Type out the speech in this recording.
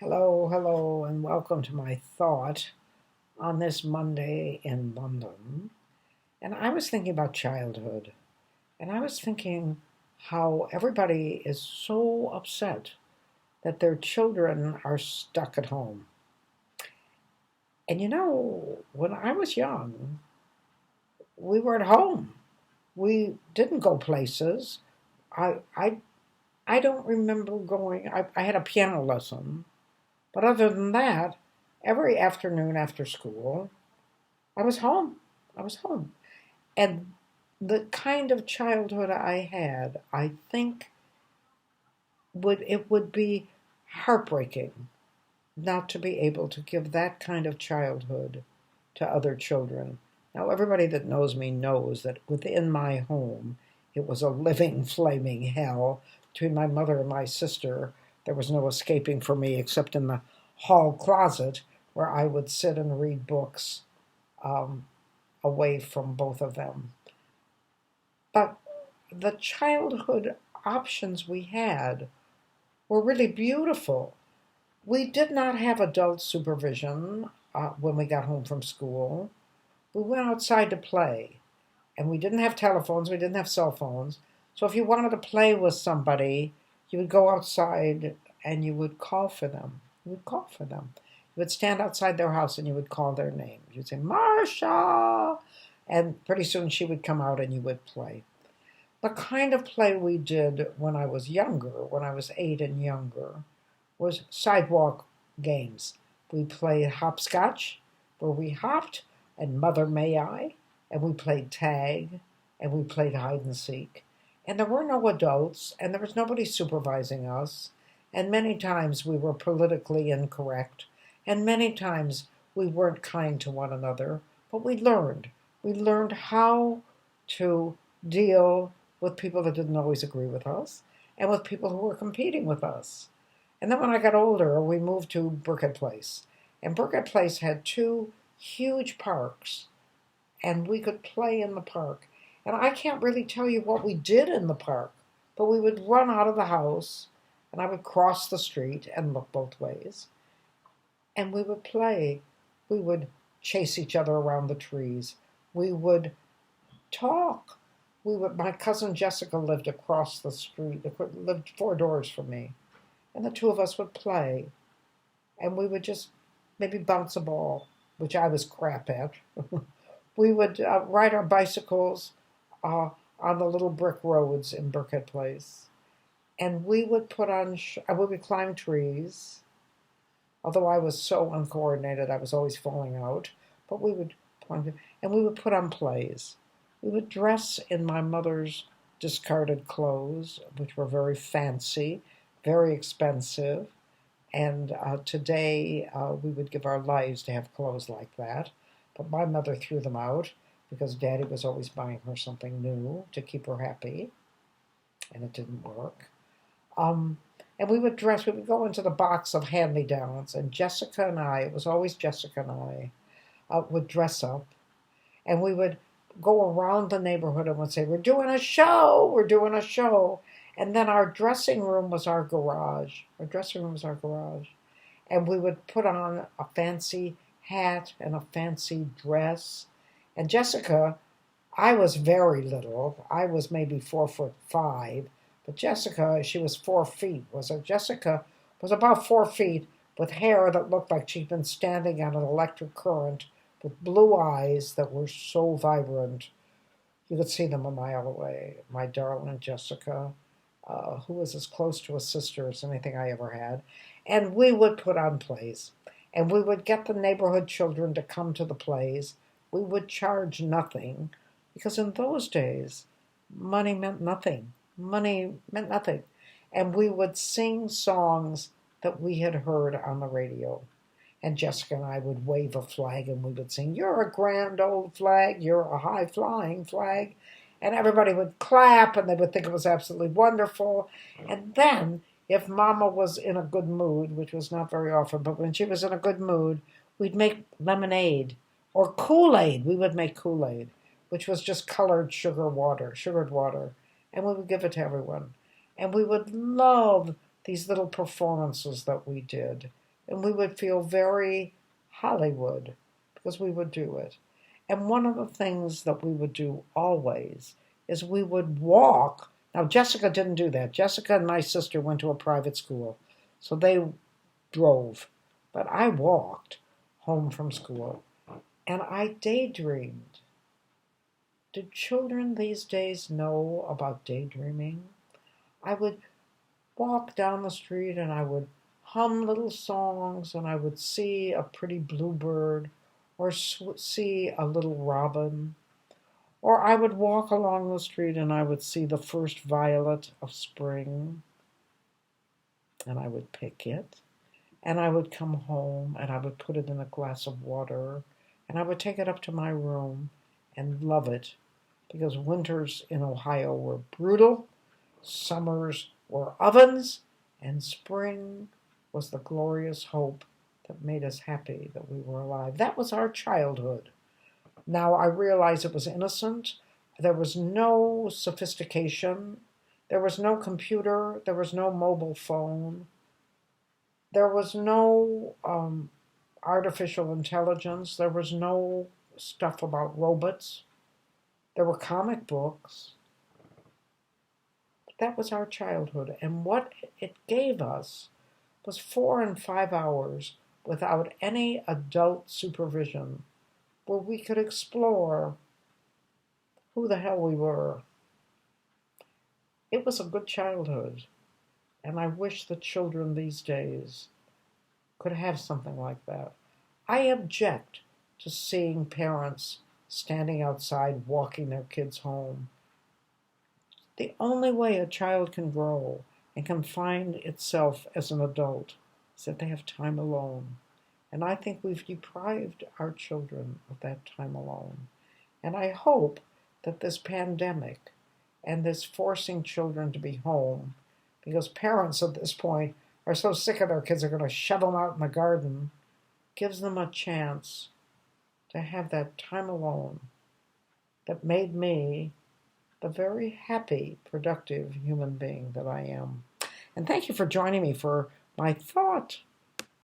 Hello, hello, and welcome to my thought on this Monday in London. And I was thinking about childhood, and I was thinking how everybody is so upset that their children are stuck at home. And when I was young, we were at home. We didn't go places. I I I don't remember going. I had a piano lesson, but other than that, every afternoon after school, I was home. I was home. And the kind of childhood I had, I think would be heartbreaking not to be able to give that kind of childhood to other children. Now everybody that knows me knows that within my home it was a living, flaming hell. Between my mother and my sister, there was no escaping for me except in the hall closet where I would sit and read books um, away from both of them. But the childhood options we had were really beautiful. We did not have adult supervision when we got home from school. We went outside to play, and we didn't have telephones, we didn't have cell phones. So if you wanted to play with somebody, you would go outside and you would call for them. You would call for them. You would stand outside their house and you would call their name. You'd say, Marsha! And pretty soon she would come out and you would play. The kind of play we did when I was younger, when I was 8 and younger, was sidewalk games. We played hopscotch, where we hopped, and Mother May I, and we played tag, and we played hide and seek. And there were no adults, and there was nobody supervising us, and many times we were politically incorrect, and many times we weren't kind to one another, but we learned. We learned how to deal with people that didn't always agree with us, and with people who were competing with us. And then when I got older, we moved to Burkett Place. And Burkett Place had two huge parks, and we could play in the park. And I can't really tell you what we did in the park, but we would run out of the house, and I would cross the street and look both ways, and we would play. We would chase each other around the trees. We would talk. My cousin Jessica lived across the street, lived 4 doors from me, and the two of us would play, and we would just maybe bounce a ball, which I was crap at. We would ride our bicycles on the little brick roads in Burkett Place, and we would we would climb trees. Although I was so uncoordinated, I was always falling out. But we would climb, and we would put on plays. We would dress in my mother's discarded clothes, which were very fancy, very expensive. And today we would give our lives to have clothes like that. But my mother threw them out because Daddy was always buying her something new to keep her happy, and it didn't work. Um, and we would go into the box of hand me downs, and Jessica and I, it was always Jessica and I, would dress up, and we would go around the neighborhood and would say, We're doing a show, we're doing a show. And then our dressing room was our garage. Our dressing room was our garage. And we would put on a fancy hat and a fancy dress. And Jessica, I was very little. I was maybe 4'5", but Jessica, she was 4 feet. Jessica was about 4 feet with hair that looked like she'd been standing on an electric current, with blue eyes that were so vibrant. You could see them a mile away. My darling Jessica, who was as close to a sister as anything I ever had. And we would put on plays. And we would get the neighborhood children to come to the plays. We would charge nothing, because in those days, money meant nothing. Money meant nothing. And we would sing songs that we had heard on the radio. And Jessica and I would wave a flag and we would sing, You're a grand old flag, you're a high flying flag. And everybody would clap and they would think it was absolutely wonderful. And then, if Mama was in a good mood, which was not very often, but when she was in a good mood, we'd make lemonade or Kool-Aid. We would make Kool-Aid, which was just colored sugared water. And we would give it to everyone. And we would love these little performances that we did. and we would feel very Hollywood because we would do it. And one of the things that we would do always is we would walk. Now, Jessica didn't do that. Jessica and my sister went to a private school, so they drove. But I walked home from school, and I daydreamed. Do children these days know about daydreaming? I would walk down the street and I would hum little songs and I would see a pretty bluebird or see a little robin. Or I would walk along the street and I would see the first violet of spring and I would pick it. And I would come home and I would put it in a glass of water and I would take it up to my room and love it because winters in Ohio were brutal, summers were ovens, and spring was the glorious hope that made us happy that we were alive. That was our childhood. Now I realize it was innocent. There was no sophistication. There was no computer. There was no mobile phone. There was no artificial intelligence. There was no stuff about robots. There were comic books. That was our childhood. And what it gave us was 4 and 5 hours without any adult supervision where we could explore who the hell we were. It was a good childhood. And I wish the children these days could have something like that. I object to seeing parents standing outside walking their kids home. The only way a child can grow and can find itself as an adult is that they have time alone. And I think we've deprived our children of that time alone. And I hope that this pandemic and this forcing children to be home, because parents at this point are so sick of their kids are going to shove them out in the garden, gives them a chance to have that time alone that made me the very happy, productive human being that I am. And thank you for joining me for my thought